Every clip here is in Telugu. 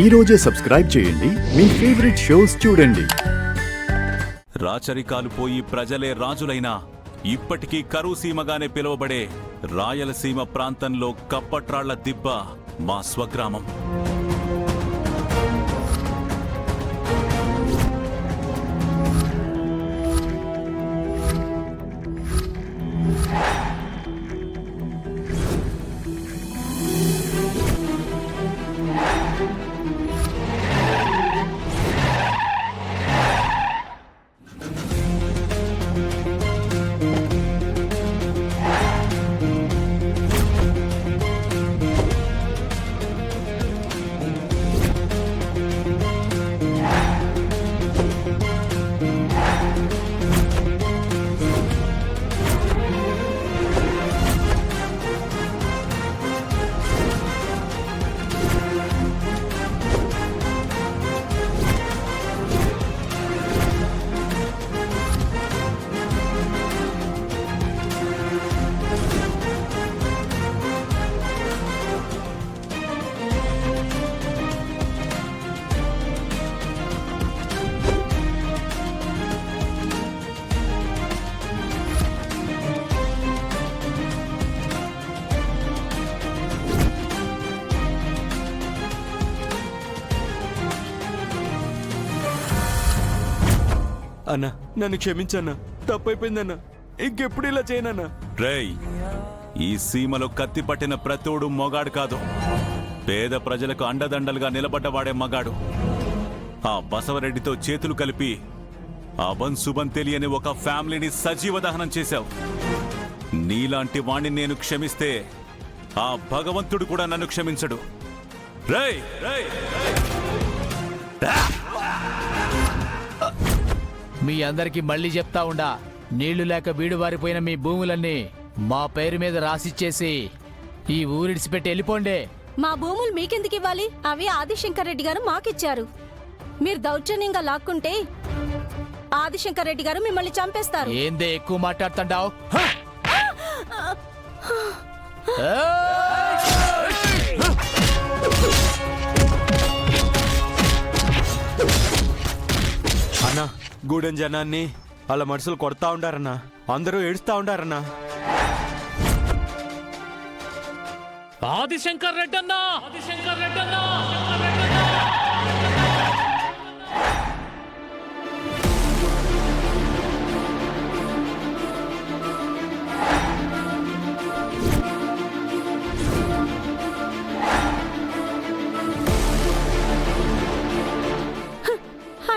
ఈ రోజే సబ్స్క్రైబ్ చేయండి మీ ఫేవరెట్ షోస్ చూడండి. రాచరికాలు పోయి ప్రజలే రాజులైనా ఇప్పటికీ కరువు సీమగానే పిలువబడే రాయలసీమ ప్రాంతంలో కప్పట్రాళ్ల దిబ్బ మా స్వగ్రామం. అన్నా నన్ను క్షమించన్నా, తప్పైపోయిందన్నా, ఇంకెప్పుడు ఇలా చేయనన్నా. రేయ్, ఈ సీమలో కత్తి పట్టిన ప్రతోడు మొగాడు కాదు, పేద ప్రజలకు అండదండలుగా నిలబడ్డవాడే మగాడు. ఆ బసవరెడ్డితో చేతులు కలిపి అబన్ సుబన్ తెలియని ఒక ఫ్యామిలీని సజీవ దహనం చేశావు. నీలాంటి వాణ్ణి నేను క్షమిస్తే ఆ భగవంతుడు కూడా నన్ను క్షమించడు. రేయ్ రేయ్ మీ అందరికి మళ్ళీ చెప్తా ఉండా, నీళ్లు లేక బీడు వారిపోయిన మీ భూములన్నీ మా పేరు మీద రాసిచ్చేసి ఈ ఊరిడిసిపెట్టి వెళ్ళిపోండే. మా భూములు మీకెందుకు ఇవ్వాలి? అవి ఆదిశంకర్ రెడ్డి గారు మాకిచ్చారు. మీరు దౌర్జన్యంగా లాక్కుంటే ఆదిశంకర్ రెడ్డి గారు మిమ్మల్ని చంపేస్తారు. ఏందే ఎక్కువ మాట్లాడుతుండావు? అన్నా గూడెం జనాన్ని అలా మనుషులు కొడతా ఉండారన్నా, అందరూ ఏడుస్తా ఉండారన్నా. ఆదిశంకర్ రెడ్డి అన్నా, ఆదిశంకర్ రెడ్డి అన్నా.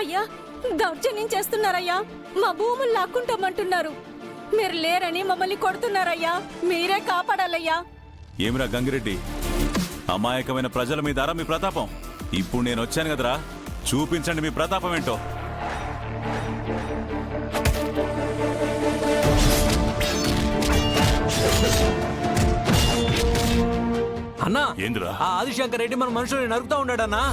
అయ్యా, దౌర్జన్యం చేస్తున్నారయ్యా. మా భూములు లాక్కుంటామంటున్నారు. మీరు లేరని మమ్మల్ని కొడుతున్నారయ్యా. మీరే కాపాడాలయ్యా. ఏమిరా గంగిరెడ్డి, అమాయకమైన ప్రజల మీద మీ ప్రతాపం? ఇప్పుడు నేను వచ్చాను కదరా, చూపించండి మీ ప్రతాపం ఏంటో. అన్నా ఏందిరా? ఆ ఆదిశంకర్ రెడ్డి మన మనుషుల్ని నరుకుతా ఉన్నాడన్నా.